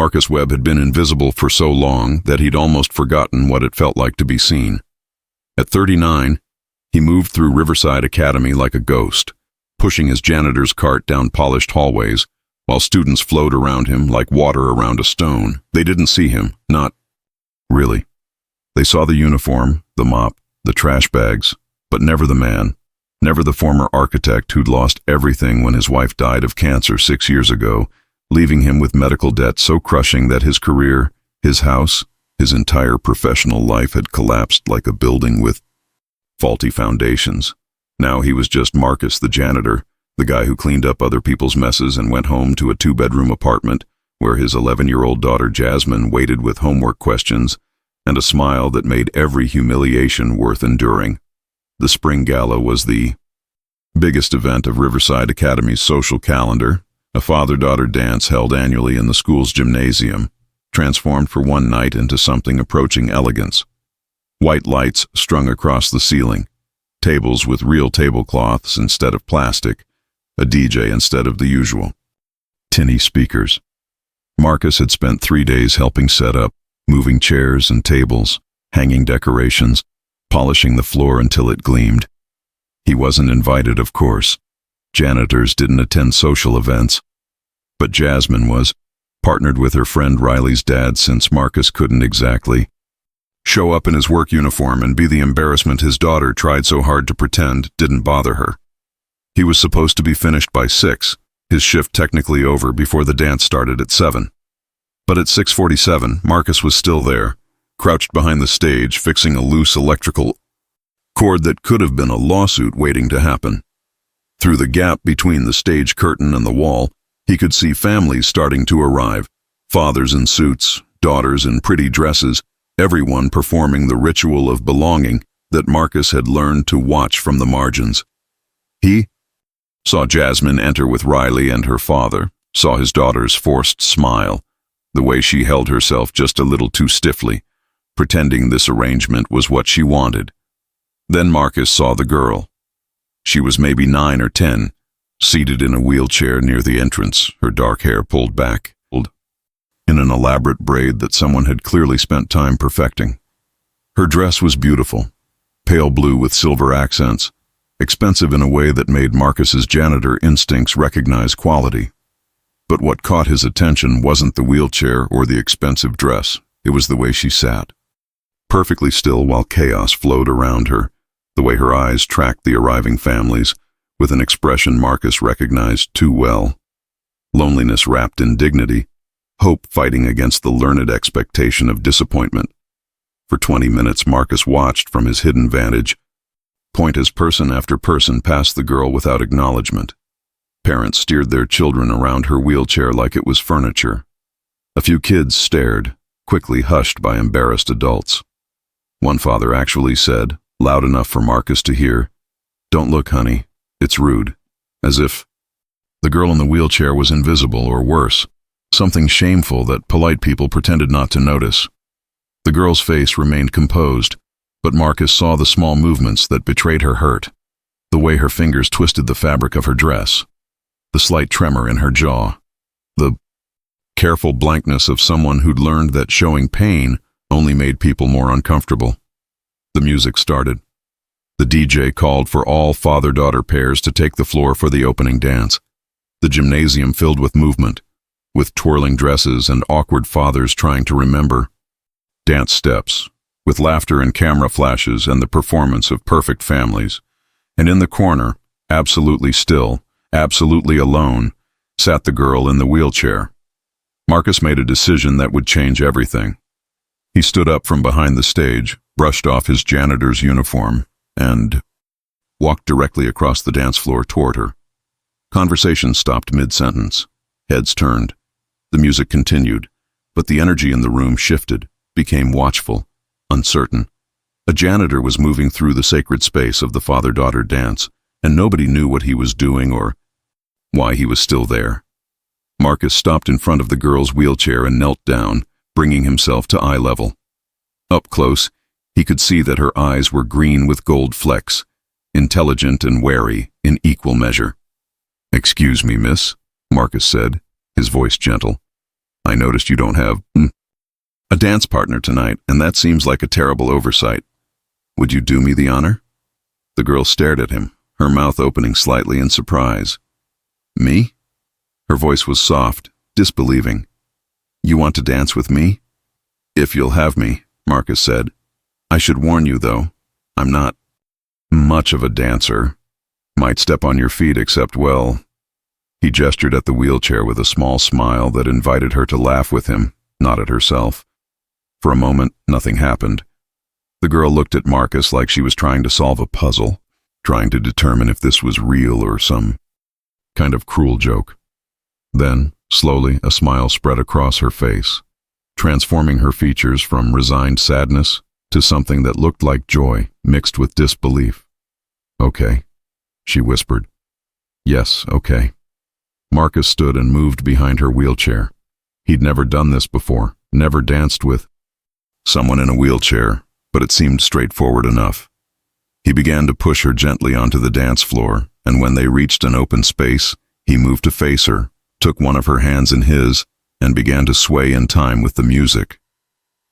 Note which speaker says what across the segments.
Speaker 1: Marcus Webb had been invisible for so long that he'd almost forgotten what it felt like to be seen. At 39, he moved through Riverside Academy like a ghost, pushing his janitor's cart down polished hallways, while students flowed around him like water around a stone. They didn't see him, not really. They saw the uniform, the mop, the trash bags, but never the man, never the former architect who'd lost everything when his wife died of cancer 6 years ago, leaving him with medical debt so crushing that his career, his house, his entire professional life had collapsed like a building with faulty foundations. Now he was just Marcus the janitor, the guy who cleaned up other people's messes and went home to a 2-bedroom apartment where his 11-year-old daughter Jasmine waited with homework questions and a smile that made every humiliation worth enduring. The spring gala was the biggest event of Riverside Academy's social calendar, a father-daughter dance held annually in the school's gymnasium, transformed for one night into something approaching elegance. White lights strung across the ceiling, tables with real tablecloths instead of plastic, a DJ instead of the usual tinny speakers. Marcus had spent 3 days helping set up, moving chairs and tables, hanging decorations, polishing the floor until it gleamed. He wasn't invited, of course. Janitors didn't attend social events. But Jasmine was, partnered with her friend Riley's dad since Marcus couldn't exactly show up in his work uniform and be the embarrassment his daughter tried so hard to pretend didn't bother her. He was supposed to be finished by 6, his shift technically over before the dance started at 7. But at 6:47, Marcus was still there, crouched behind the stage, fixing a loose electrical cord that could have been a lawsuit waiting to happen. Through the gap between the stage curtain and the wall, he could see families starting to arrive, fathers in suits, daughters in pretty dresses, everyone performing the ritual of belonging that Marcus had learned to watch from the margins. He saw Jasmine enter with Riley and her father, saw his daughter's forced smile, the way she held herself just a little too stiffly, pretending this arrangement was what she wanted. Then Marcus saw the girl. She was maybe 9 or 10, seated in a wheelchair near the entrance, her dark hair pulled back, in an elaborate braid that someone had clearly spent time perfecting. Her dress was beautiful, pale blue with silver accents, expensive in a way that made Marcus's janitor instincts recognize quality. But what caught his attention wasn't the wheelchair or the expensive dress, it was the way she sat, perfectly still while chaos flowed around her, the way her eyes tracked the arriving families, with an expression Marcus recognized too well. Loneliness wrapped in dignity, hope fighting against the learned expectation of disappointment. For 20 minutes Marcus watched from his hidden vantage point as person after person passed the girl without acknowledgement. Parents steered their children around her wheelchair like it was furniture. A few kids stared, quickly hushed by embarrassed adults. One father actually said, loud enough for Marcus to hear, "Don't look, honey, it's rude," as if the girl in the wheelchair was invisible or worse, something shameful that polite people pretended not to notice. The girl's face remained composed, but Marcus saw the small movements that betrayed her hurt, the way her fingers twisted the fabric of her dress, the slight tremor in her jaw, the careful blankness of someone who'd learned that showing pain only made people more uncomfortable. The music started. The DJ called for all father-daughter pairs to take the floor for the opening dance. The gymnasium filled with movement, with twirling dresses and awkward fathers trying to remember. Dance steps, with laughter and camera flashes and the performance of perfect families. And in the corner, absolutely still, absolutely alone, sat the girl in the wheelchair. Marcus made a decision that would change everything. He stood up from behind the stage, brushed off his janitor's uniform, and walked directly across the dance floor toward her. Conversation stopped mid-sentence. Heads turned. The music continued, but the energy in the room shifted, became watchful, uncertain. A janitor was moving through the sacred space of the father-daughter dance, and nobody knew what he was doing or why he was still there. Marcus stopped in front of the girl's wheelchair and knelt down, bringing himself to eye level. Up close, he could see that her eyes were green with gold flecks, intelligent and wary in equal measure. "Excuse me, miss," Marcus said, his voice gentle. I noticed you don't have a dance partner tonight, and that seems like a terrible oversight. Would you do me the honor? The girl stared at him, her mouth opening slightly in surprise. Me? Her voice was soft, disbelieving. You want to dance with me? If you'll have me, Marcus said. I should warn you, though, I'm not much of a dancer. Might step on your feet except, well... He gestured at the wheelchair with a small smile that invited her to laugh with him, not at herself. For a moment, nothing happened. The girl looked at Marcus like she was trying to solve a puzzle, trying to determine if this was real or some kind of cruel joke. Then, slowly, a smile spread across her face, transforming her features from resigned sadness to something that looked like joy mixed with disbelief. Okay, she whispered. Yes, okay. Marcus stood and moved behind her wheelchair. He'd never done this before, never danced with someone in a wheelchair, but it seemed straightforward enough. He began to push her gently onto the dance floor, and when they reached an open space, he moved to face her, took one of her hands in his, and began to sway in time with the music.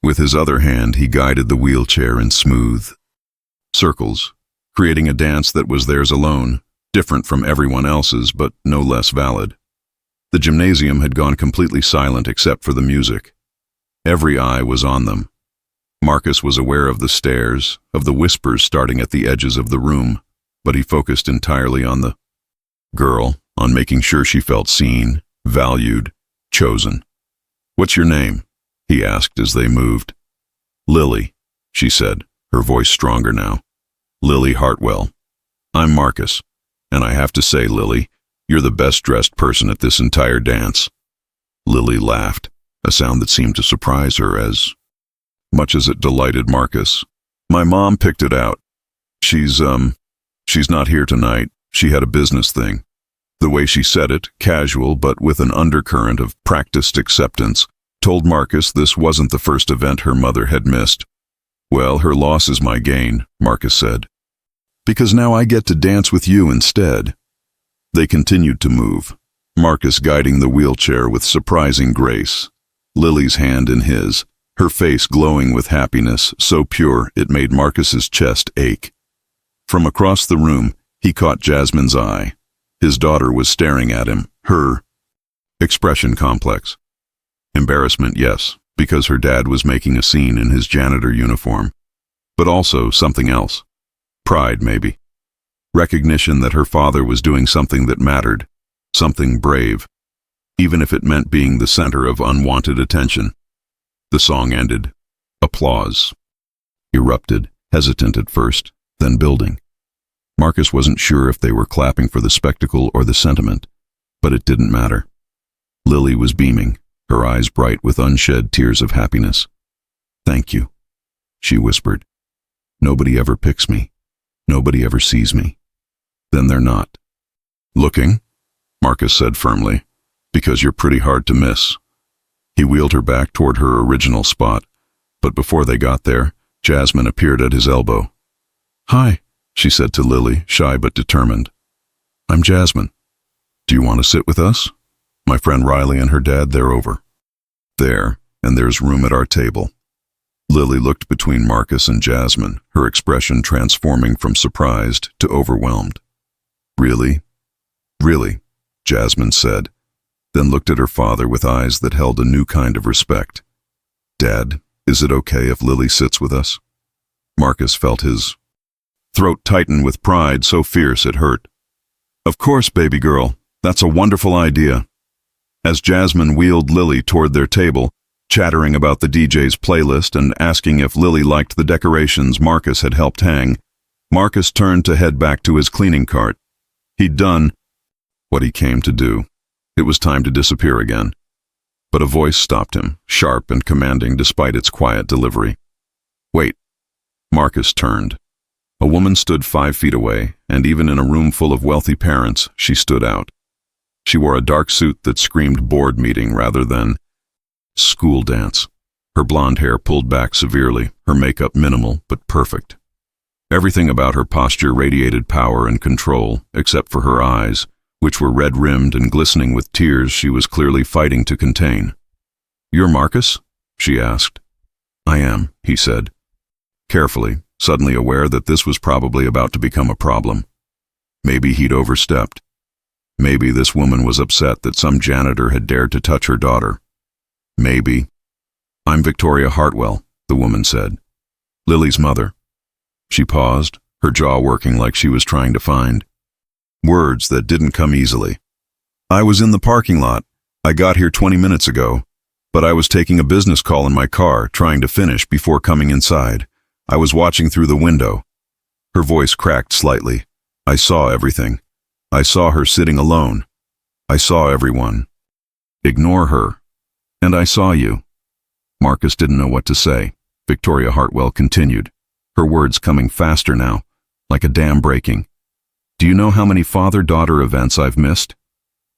Speaker 1: With his other hand, he guided the wheelchair in smooth circles, creating a dance that was theirs alone, different from everyone else's, but no less valid. The gymnasium had gone completely silent except for the music. Every eye was on them. Marcus was aware of the stares, of the whispers starting at the edges of the room, but he focused entirely on the girl, on making sure she felt seen, valued, chosen. What's your name? He asked as they moved. Lily, she said, her voice stronger now. Lily Hartwell. I'm Marcus, and I have to say, Lily, you're the best-dressed person at this entire dance. Lily laughed, a sound that seemed to surprise her as much as it delighted Marcus. My mom picked it out. She's not here tonight. She had a business thing. The way she said it, casual but with an undercurrent of practiced acceptance, told Marcus this wasn't the first event her mother had missed. Well, her loss is my gain, Marcus said. Because now I get to dance with you instead. They continued to move, Marcus guiding the wheelchair with surprising grace, Lily's hand in his, her face glowing with happiness so pure it made Marcus's chest ache. From across the room, he caught Jasmine's eye. His daughter was staring at him, her expression complex. Embarrassment, yes, because her dad was making a scene in his janitor uniform, but also something else. Pride, maybe. Recognition that her father was doing something that mattered, something brave, even if it meant being the center of unwanted attention. The song ended. Applause erupted, hesitant at first, then building. Marcus wasn't sure if they were clapping for the spectacle or the sentiment, but it didn't matter. Lily was beaming, her eyes bright with unshed tears of happiness. Thank you, she whispered. Nobody ever picks me. Nobody ever sees me. Then they're not looking, Marcus said firmly, because you're pretty hard to miss. He wheeled her back toward her original spot, but before they got there, Jasmine appeared at his elbow. Hi, she said to Lily, shy but determined. I'm Jasmine. Do you want to sit with us? My friend Riley and her dad, they're over there, and there's room at our table. Lily looked between Marcus and Jasmine, her expression transforming from surprised to overwhelmed. Really? Really, Jasmine said, then looked at her father with eyes that held a new kind of respect. Dad, is it okay if Lily sits with us? Marcus felt his throat tighten with pride so fierce it hurt. Of course, baby girl, that's a wonderful idea. As Jasmine wheeled Lily toward their table, chattering about the DJ's playlist and asking if Lily liked the decorations Marcus had helped hang, Marcus turned to head back to his cleaning cart. He'd done what he came to do. It was time to disappear again. But a voice stopped him, sharp and commanding despite its quiet delivery. Wait. Marcus turned. A woman stood 5 feet away, and even in a room full of wealthy parents, she stood out. She wore a dark suit that screamed board meeting rather than school dance. Her blonde hair pulled back severely, her makeup minimal but perfect. Everything about her posture radiated power and control, except for her eyes, which were red-rimmed and glistening with tears she was clearly fighting to contain. "You're Marcus?" she asked. "I am," he said, carefully, suddenly aware that this was probably about to become a problem. Maybe he'd overstepped. Maybe this woman was upset that some janitor had dared to touch her daughter. Maybe. "I'm Victoria Hartwell," the woman said. "Lily's mother." She paused, her jaw working like she was trying to find words that didn't come easily. "I was in the parking lot. I got here 20 minutes ago, but I was taking a business call in my car, trying to finish before coming inside. I was watching through the window." Her voice cracked slightly. "I saw everything. I saw her sitting alone. I saw everyone. Ignore her. And I saw you." Marcus didn't know what to say. Victoria Hartwell continued, her words coming faster now, like a dam breaking. "Do you know how many father-daughter events I've missed?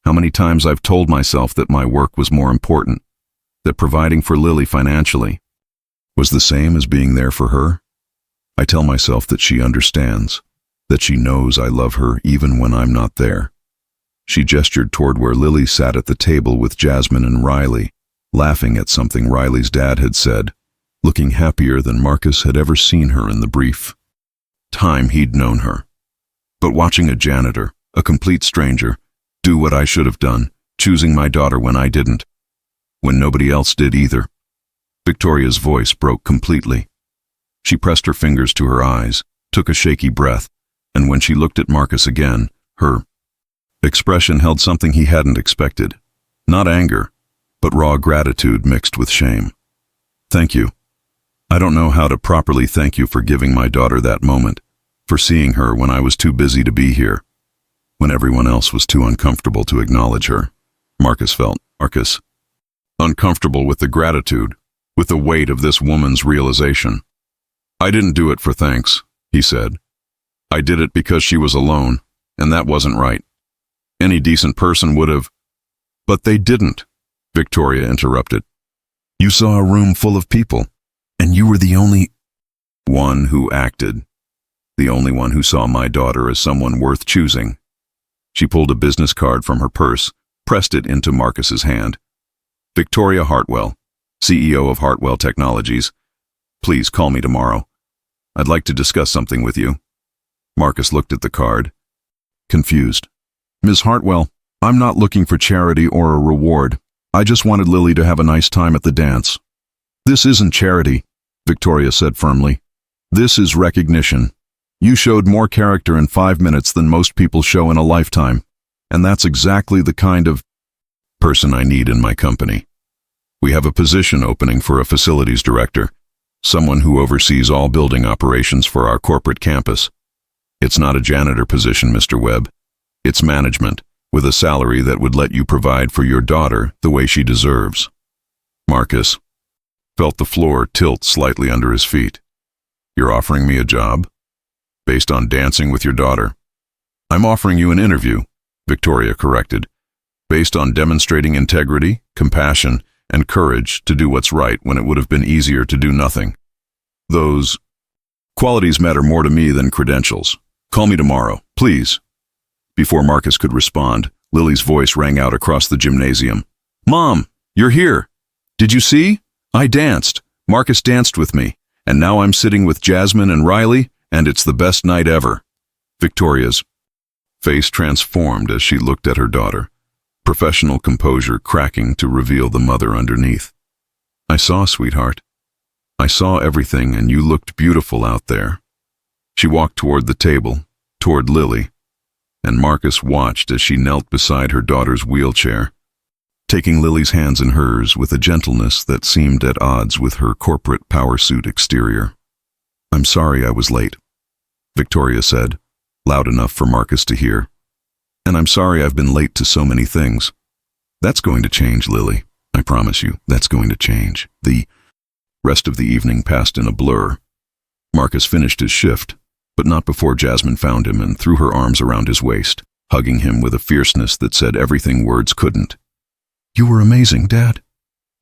Speaker 1: How many times I've told myself that my work was more important, that providing for Lily financially was the same as being there for her? I tell myself that she understands, that she knows I love her even when I'm not there." She gestured toward where Lily sat at the table with Jasmine and Riley, laughing at something Riley's dad had said, looking happier than Marcus had ever seen her in the brief time he'd known her. But watching a janitor, a complete stranger, do what I should have done, choosing my daughter when I didn't, when nobody else did either. Victoria's voice broke completely. She pressed her fingers to her eyes, took a shaky breath, and when she looked at Marcus again, her expression held something he hadn't expected. Not anger, but raw gratitude mixed with shame. "Thank you. I don't know how to properly thank you for giving my daughter that moment, for seeing her when I was too busy to be here, when everyone else was too uncomfortable to acknowledge her." Marcus felt uncomfortable with the gratitude, with the weight of this woman's realization. "I didn't do it for thanks," he said. "I did it because she was alone, and that wasn't right. Any decent person would have—" "But they didn't," Victoria interrupted. "You saw a room full of people, and you were the only one who acted, the only one who saw my daughter as someone worth choosing." She pulled a business card from her purse, pressed it into Marcus's hand. "Victoria Hartwell, CEO of Hartwell Technologies. Please call me tomorrow. I'd like to discuss something with you." Marcus looked at the card, confused. "Ms. Hartwell, I'm not looking for charity or a reward. I just wanted Lily to have a nice time at the dance." "This isn't charity," Victoria said firmly. "This is recognition. You showed more character in 5 minutes than most people show in a lifetime, and that's exactly the kind of person I need in my company. We have a position opening for a facilities director, someone who oversees all building operations for our corporate campus. It's not a janitor position, Mr. Webb. It's management, with a salary that would let you provide for your daughter the way she deserves." Marcus felt the floor tilt slightly under his feet. "You're offering me a job? Based on dancing with your daughter?" "I'm offering you an interview," Victoria corrected, "based on demonstrating integrity, compassion, and courage to do what's right when it would have been easier to do nothing. Those qualities matter more to me than credentials. Call me tomorrow, please." Before Marcus could respond, Lily's voice rang out across the gymnasium. "Mom, you're here. Did you see? I danced. Marcus danced with me, and now I'm sitting with Jasmine and Riley, and it's the best night ever." Victoria's face transformed as she looked at her daughter, professional composure cracking to reveal the mother underneath. "I saw, sweetheart. I saw everything, and you looked beautiful out there." She walked toward the table, toward Lily, and Marcus watched as she knelt beside her daughter's wheelchair, taking Lily's hands in hers with a gentleness that seemed at odds with her corporate power suit exterior. "I'm sorry I was late," Victoria said, loud enough for Marcus to hear. "And I'm sorry I've been late to so many things. That's going to change, Lily. I promise you, that's going to change." The rest of the evening passed in a blur. Marcus finished his shift, but not before Jasmine found him and threw her arms around his waist, hugging him with a fierceness that said everything words couldn't. "You were amazing, Dad,"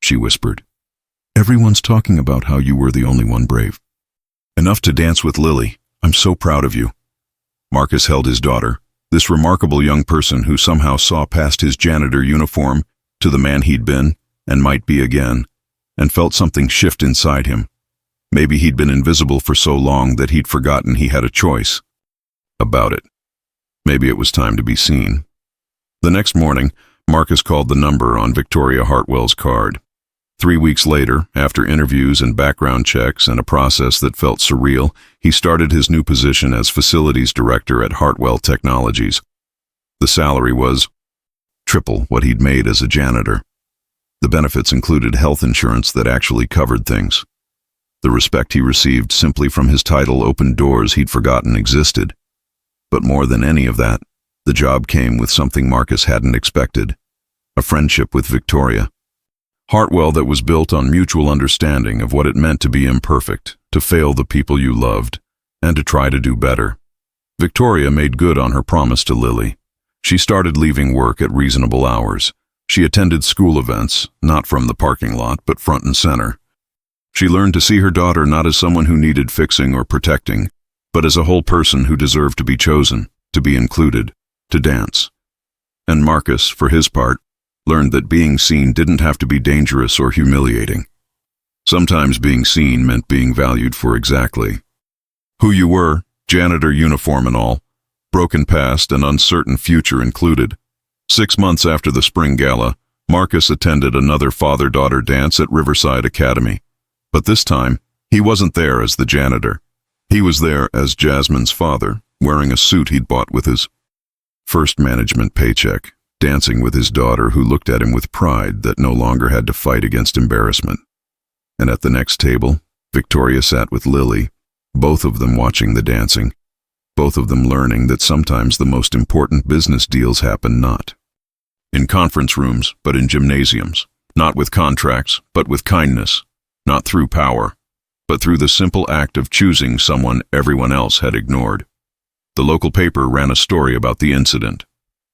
Speaker 1: she whispered. "Everyone's talking about how you were the only one brave enough to dance with Lily. I'm so proud of you." Marcus held his daughter, this remarkable young person who somehow saw past his janitor uniform to the man he'd been, and might be again, and felt something shift inside him. Maybe he'd been invisible for so long that he'd forgotten he had a choice about it. Maybe it was time to be seen. The next morning, Marcus called the number on Victoria Hartwell's card. 3 weeks later, after interviews and background checks and a process that felt surreal, he started his new position as facilities director at Hartwell Technologies. The salary was triple what he'd made as a janitor. The benefits included health insurance that actually covered things. The respect he received simply from his title opened doors he'd forgotten existed. But more than any of that, the job came with something Marcus hadn't expected: a friendship with Victoria. Hartwell that was built on mutual understanding of what it meant to be imperfect, to fail the people you loved, and to try to do better. Victoria made good on her promise to Lily. She started leaving work at reasonable hours. She attended school events, not from the parking lot, but front and center. She learned to see her daughter not as someone who needed fixing or protecting, but as a whole person who deserved to be chosen, to be included, to dance. And Marcus, for his part, learned that being seen didn't have to be dangerous or humiliating. Sometimes being seen meant being valued for exactly who you were, janitor uniform and all, broken past and uncertain future included. 6 months after the spring gala, Marcus attended another father-daughter dance at Riverside Academy. But this time, he wasn't there as the janitor. He was there as Jasmine's father, wearing a suit he'd bought with his first management paycheck, dancing with his daughter who looked at him with pride that no longer had to fight against embarrassment. And at the next table, Victoria sat with Lily, both of them watching the dancing, both of them learning that sometimes the most important business deals happen not in conference rooms, but in gymnasiums, not with contracts, but with kindness, not through power, but through the simple act of choosing someone everyone else had ignored. The local paper ran a story about the incident,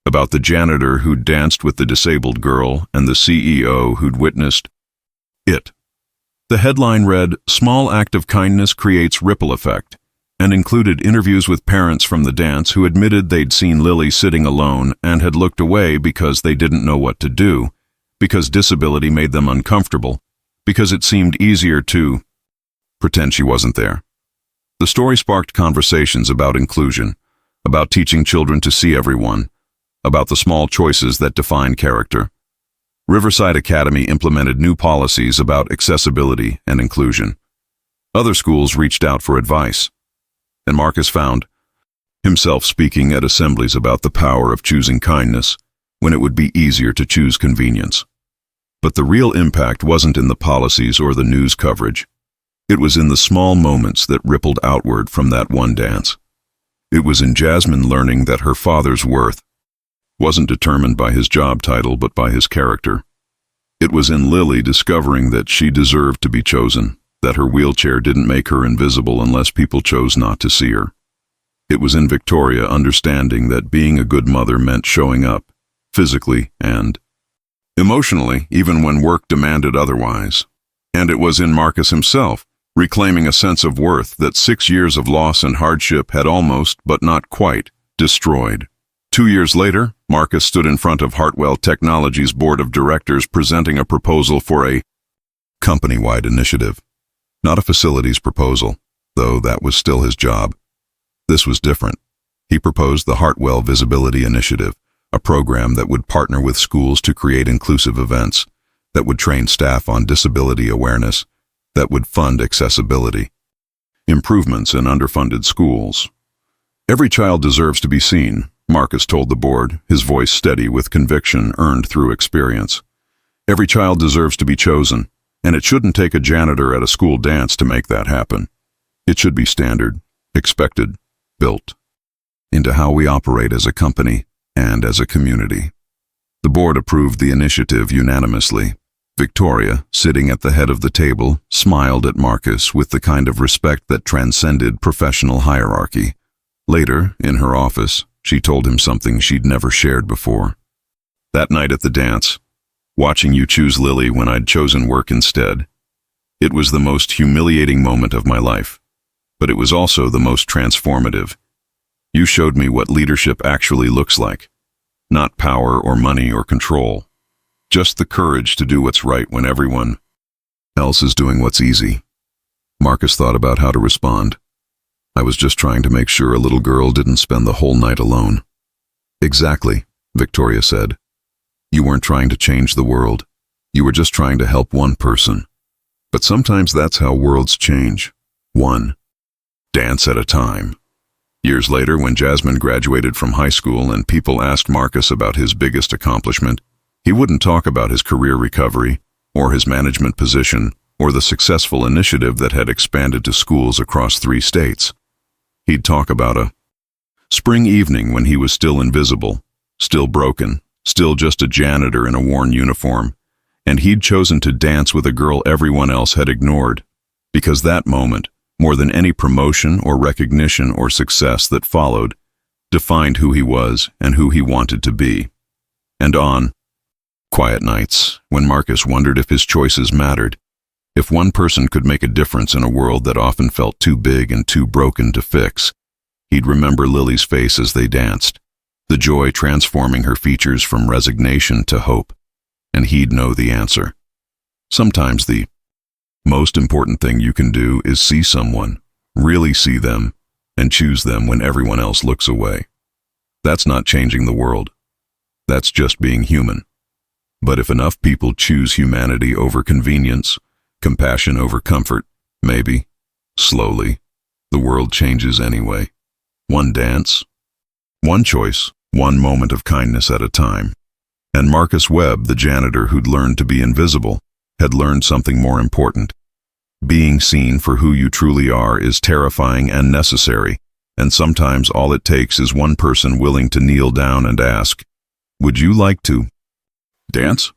Speaker 1: about the janitor who'd danced with the disabled girl and the CEO who'd witnessed it. The headline read, "Small act of kindness creates ripple effect," and included interviews with parents from the dance who admitted they'd seen Lily sitting alone and had looked away because they didn't know what to do, because disability made them uncomfortable, because it seemed easier to pretend she wasn't there. The story sparked conversations about inclusion, about teaching children to see everyone, about the small choices that define character. Riverside Academy implemented new policies about accessibility and inclusion. Other schools reached out for advice, and Marcus found himself speaking at assemblies about the power of choosing kindness when it would be easier to choose convenience. But the real impact wasn't in the policies or the news coverage. It was in the small moments that rippled outward from that one dance. It was in Jasmine learning that her father's worth wasn't determined by his job title but by his character. It was in Lily discovering that she deserved to be chosen, that her wheelchair didn't make her invisible unless people chose not to see her. It was in Victoria understanding that being a good mother meant showing up, physically and emotionally, even when work demanded otherwise. And it was in Marcus himself, reclaiming a sense of worth that 6 years of loss and hardship had almost, but not quite, destroyed. 2 years later, Marcus stood in front of Hartwell Technologies' board of directors presenting a proposal for a company-wide initiative. Not a facilities proposal, though that was still his job. This was different. He proposed the Hartwell Visibility Initiative, a program that would partner with schools to create inclusive events, that would train staff on disability awareness, that would fund accessibility, improvements in underfunded schools. Every child deserves to be seen, Marcus told the board, his voice steady with conviction earned through experience. Every child deserves to be chosen, and it shouldn't take a janitor at a school dance to make that happen. It should be standard, expected, built into how we operate as a company and as a community. The board approved the initiative unanimously. Victoria, sitting at the head of the table, smiled at Marcus with the kind of respect that transcended professional hierarchy. Later, in her office, she told him something she'd never shared before. That night at the dance, watching you choose Lily when I'd chosen work instead, it was the most humiliating moment of my life, but it was also the most transformative. You showed me what leadership actually looks like, not power or money or control, Just the courage to do what's right when everyone else is doing what's easy. Marcus thought about how to respond. I was just trying to make sure a little girl didn't spend the whole night alone. Exactly, Victoria said. You weren't trying to change the world. You were just trying to help one person. But sometimes that's how worlds change. One dance at a time. Years later, when Jasmine graduated from high school and people asked Marcus about his biggest accomplishment, he wouldn't talk about his career recovery, or his management position, or the successful initiative that had expanded to schools across 3 states. He'd talk about a spring evening when he was still invisible, still broken, still just a janitor in a worn uniform, and he'd chosen to dance with a girl everyone else had ignored, because that moment, more than any promotion or recognition or success that followed, defined who he was and who he wanted to be. And on quiet nights, when Marcus wondered if his choices mattered, if one person could make a difference in a world that often felt too big and too broken to fix, he'd remember Lily's face as they danced, the joy transforming her features from resignation to hope, and he'd know the answer. Sometimes the most important thing you can do is see someone, really see them, and choose them when everyone else looks away. That's not changing the world. That's just being human. But if enough people choose humanity over convenience, compassion over comfort, maybe, slowly, the world changes anyway. One dance, one choice, one moment of kindness at a time. And Marcus Webb, the janitor who'd learned to be invisible, had learned something more important. Being seen for who you truly are is terrifying and necessary, and sometimes all it takes is one person willing to kneel down and ask, "Would you like to dance?"